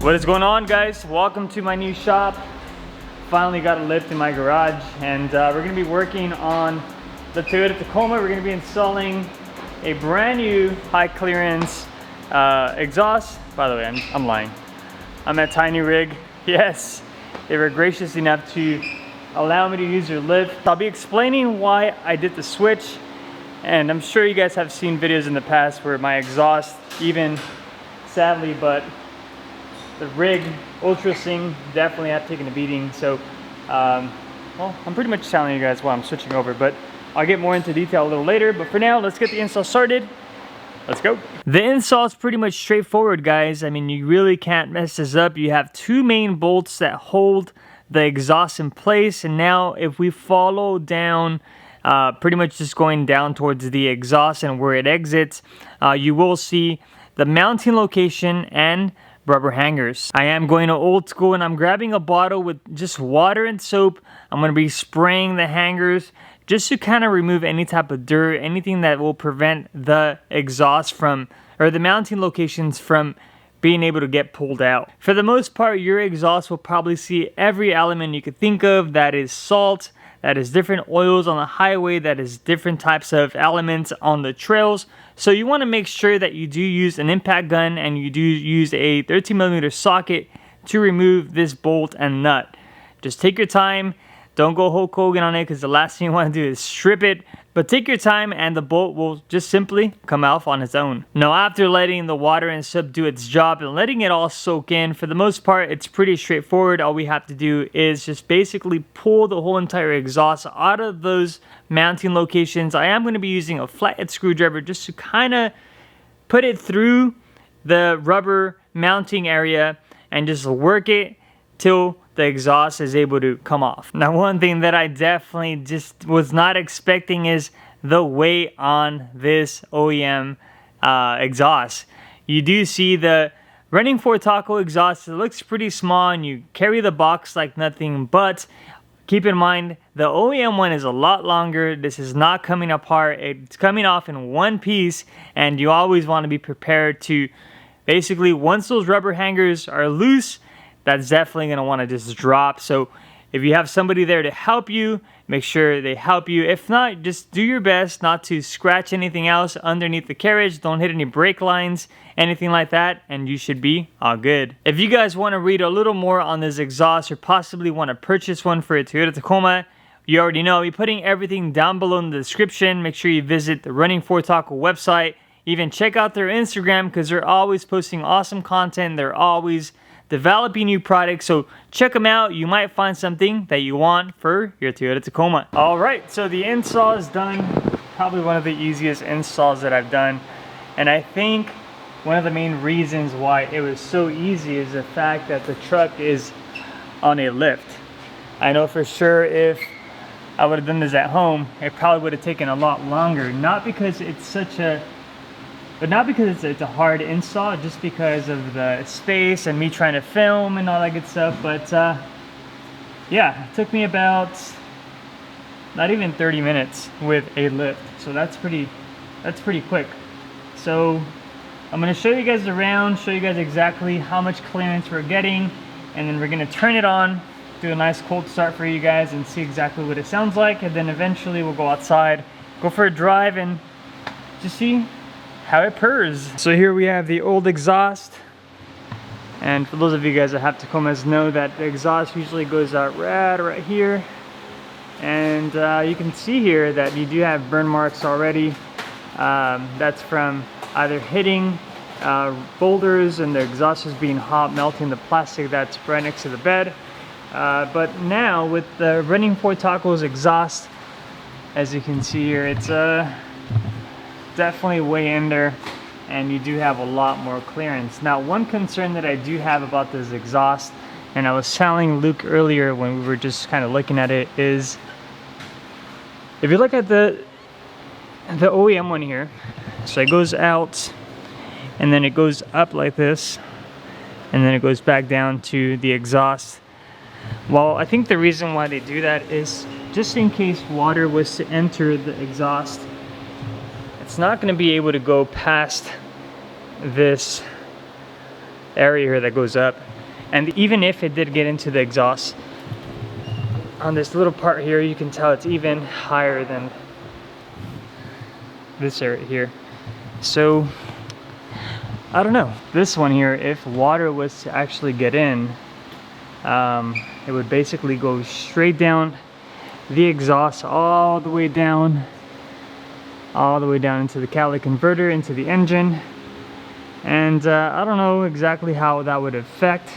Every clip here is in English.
What is going on, guys? Welcome to my new shop. Finally got a lift in my garage, and we're gonna be working on the Toyota Tacoma. We're gonna be installing a brand new high clearance exhaust. By the way, I'm lying. I'm at TinyRig. Yes, they were gracious enough to allow me to use their lift. I'll be explaining why I did the switch, and I'm sure you guys have seen videos in the past where my exhaust, even sadly, but the rig Ultra Sing definitely have taken a beating. So well, I'm pretty much telling you guys why I'm switching over, but I'll get more into detail a little later. But for now, let's get the install started. Let's go. The install is pretty much straightforward, guys. I mean, you really can't mess this up. You have two main bolts that hold the exhaust in place, and now if we follow down, pretty much just going down towards the exhaust and where it exits, you will see the mounting location and rubber hangers. I am going to old school, and I'm grabbing a bottle with just water and soap. I'm going to be spraying the hangers just to kind of remove any type of dirt, anything that will prevent the exhaust from, or the mounting locations from being able to get pulled out. For the most part, your exhaust will probably see every element you could think of. That is salt, that is different oils on the highway, that is different types of elements on the trails. So you want to make sure that you do use an impact gun and you do use a 13mm socket to remove this bolt and nut. Just take your time. Don't go Hulk Hogan on it, because the last thing you want to do is strip it. But take your time and the bolt will just simply come off on its own. Now, after letting the water and soap do its job and letting it all soak in, for the most part, it's pretty straightforward. All we have to do is just basically pull the whole entire exhaust out of those mounting locations. I am going to be using a flathead screwdriver just to kind of put it through the rubber mounting area and just work it till the exhaust is able to come off. Now, one thing that I definitely just was not expecting is the weight on this OEM exhaust. You do see the Running for Taco exhaust. It looks pretty small and you carry the box like nothing, but keep in mind the OEM one is a lot longer. This is not coming apart. It's coming off in one piece, and you always want to be prepared to basically, once those rubber hangers are loose, that's definitely going to want to just drop. So if you have somebody there to help you, make sure they help you. If not, just do your best not to scratch anything else underneath the carriage. Don't hit any brake lines, anything like that, and you should be all good. If you guys want to read a little more on this exhaust or possibly want to purchase one for a Toyota Tacoma, you already know I'll be putting everything down below in the description. Make sure you visit the Running for Taco website. Even check out their Instagram, because they're always posting awesome content. They're always developing new products, so check them out. You might find something that you want for your Toyota Tacoma. All right, so the install is done. Probably one of the easiest installs that I've done, and I think one of the main reasons why it was so easy is the fact that the truck is on a lift. I know for sure if I would have done this at home, it probably would have taken a lot longer. Not because it's such a it's a hard install, just because of the space and me trying to film and all that good stuff. But yeah, it took me about not even 30 minutes with a lift, so that's pretty quick. So I'm going to show you guys around, show you guys exactly how much clearance we're getting, and then we're going to turn it on, do a nice cold start for you guys, and see exactly what it sounds like. And then eventually we'll go outside, go for a drive, and just see how it purrs. So here we have the old exhaust, and for those of you guys that have Tacomas know that the exhaust usually goes out right here, and you can see here that you do have burn marks already. That's from either hitting boulders and the exhaust is being hot, melting the plastic that's right next to the bed. But now with the Running for Taco's exhaust, as you can see here, it's definitely way in there, and you do have a lot more clearance. Now, one concern that I do have about this exhaust, and I was telling Luke earlier when we were just kind of looking at it, is if you look at the OEM one here, so it goes out and then it goes up like this, and then it goes back down to the exhaust. Well, I think the reason why they do that is just in case water was to enter the exhaust, it's not going to be able to go past this area here that goes up And even if it did get into the exhaust, on this little part here, you can tell it's even higher than this area here. So I don't know, this one here, if water was to actually get in, it would basically go straight down the exhaust, all the way down into the catalytic converter, into the engine. And I don't know exactly how that would affect,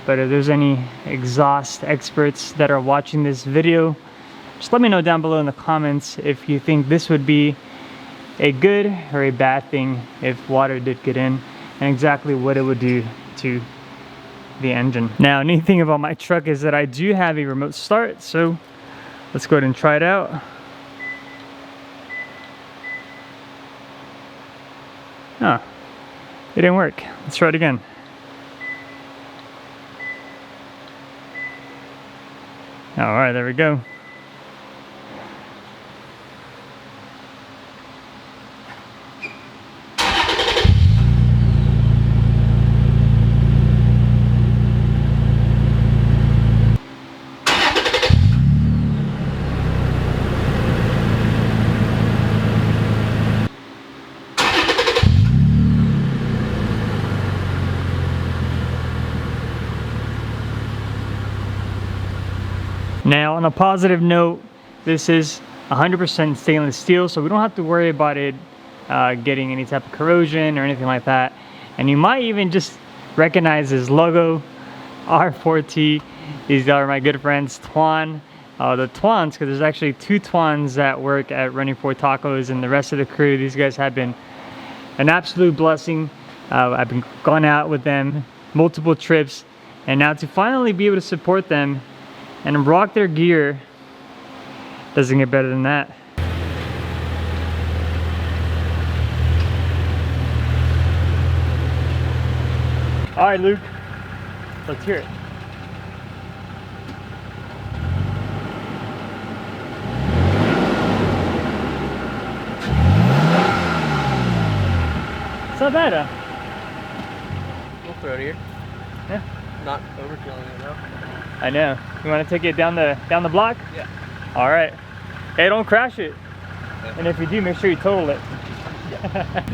but if there's any exhaust experts that are watching this video, just let me know down below in the comments if you think this would be a good or a bad thing if water did get in, and exactly what it would do to the engine. Now, neat thing about my truck is that I do have a remote start, so let's go ahead and try it out. Huh, it didn't work. Let's try it again. All right, there we go. Now, on a positive note, this is 100% stainless steel, so we don't have to worry about it getting any type of corrosion or anything like that. And you might even just recognize this logo, R4T. These are my good friends, Tuan. The Tuans, because there's actually 2 Tuans that work at Running for Tacos, and the rest of the crew, these guys have been an absolute blessing. I've been going out with them multiple trips, and now to finally be able to support them and rock their gear doesn't get better than that. All right, Luke, let's hear it. It's not bad, huh? We'll throw it here. Yeah. Not overkilling it though. I know. You want to take it down the block? Yeah. All right. Hey, don't crash it. Yeah. And if you do, make sure you total it. Yeah.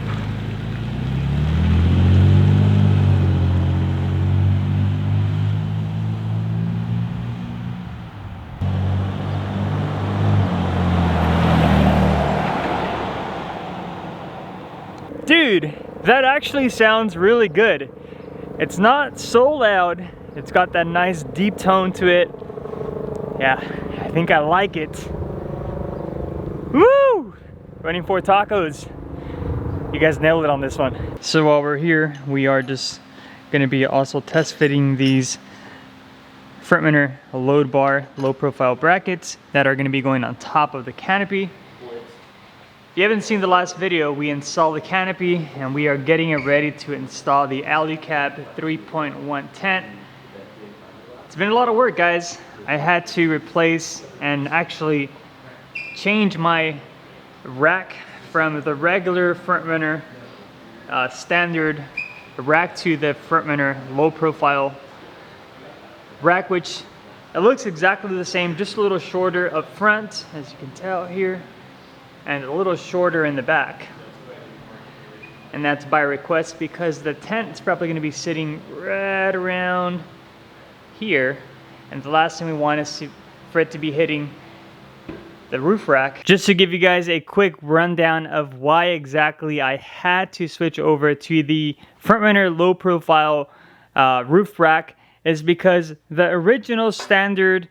Dude, that actually sounds really good. It's not so loud. It's got that nice deep tone to it. Yeah, I think I like it. Woo! Running for Tacos. You guys nailed it on this one. So while we're here, we are just gonna be also test fitting these front runner load bar low profile brackets that are gonna be going on top of the canopy. If you haven't seen the last video, we installed the canopy and we are getting it ready to install the Alu-Cab 3.1 tent. It's been a lot of work, guys. I had to replace and actually change my rack from the regular front runner standard rack to the front runner low profile rack, which it looks exactly the same, just a little shorter up front, as you can tell here, and a little shorter in the back. And that's by request because the tent is probably going to be sitting right around here, and the last thing we want is for it to be hitting the roof rack. Just to give you guys a quick rundown of why exactly I had to switch over to the front runner low profile roof rack is because the original standard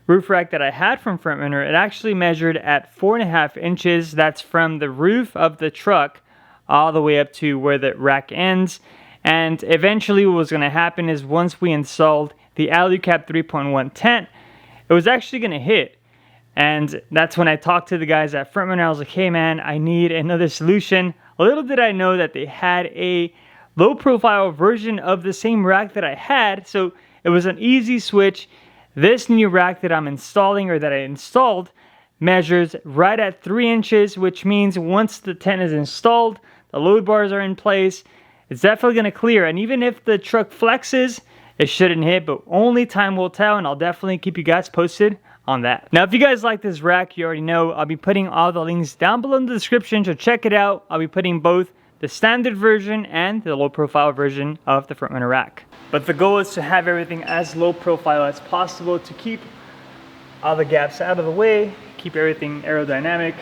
roof rack that I had from front runner, it actually measured at 4.5 inches. That's from the roof of the truck all the way up to where the rack ends. And eventually what was going to happen is once we installed the Alu-Cab 3.1 tent, it was actually going to hit. And that's when I talked to the guys at front runner. I was like, hey man, I need another solution. Little did I know that they had a low profile version of the same rack that I had, so it was an easy switch. This new rack that I'm installing, or that I installed, measures right at 3 inches, which means once the tent is installed, the load bars are in place, it's definitely going to clear. And even if the truck flexes, it shouldn't hit, but only time will tell, and I'll definitely keep you guys posted on that. Now, if you guys like this rack, you already know I'll be putting all the links down below in the description, so check it out. I'll be putting both the standard version and the low profile version of the front runner rack. But the goal is to have everything as low profile as possible to keep all the gaps out of the way, keep everything aerodynamic,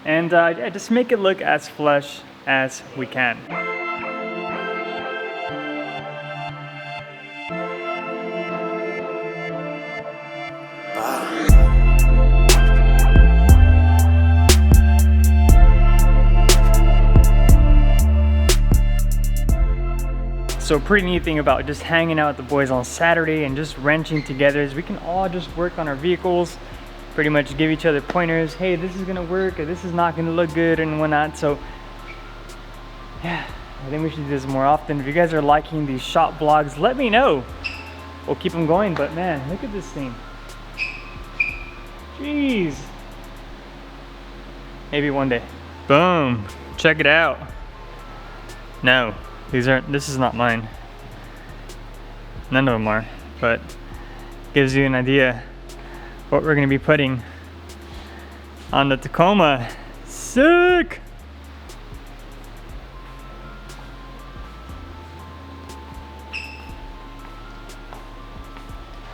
and yeah, just make it look as flush as we can. So pretty neat thing about just hanging out with the boys on Saturday and just wrenching together is we can all just work on our vehicles, pretty much give each other pointers. Hey, this is gonna work, or this is not gonna look good, and whatnot. So yeah, I think we should do this more often. If you guys are liking these shop vlogs, let me know. We'll keep them going, but man, look at this thing. Jeez. Maybe one day. Boom, check it out. No. This is not mine. None of them are, but gives you an idea what we're gonna be putting on the Tacoma. Sick!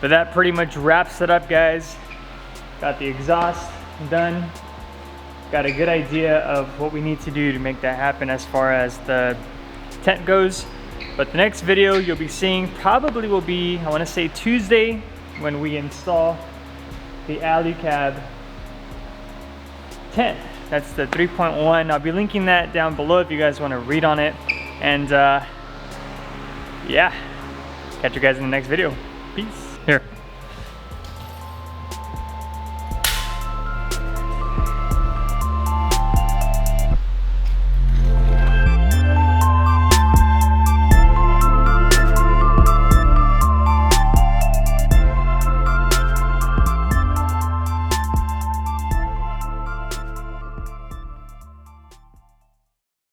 But that pretty much wraps it up, guys. Got the exhaust done. Got a good idea of what we need to do to make that happen as far as the tent goes. But the next video you'll be seeing probably will be, I want to say Tuesday, when we install the Alu-Cab tent. That's the 3.1. I'll be linking that down below if you guys want to read on it. And yeah, catch you guys in the next video. Peace. Here.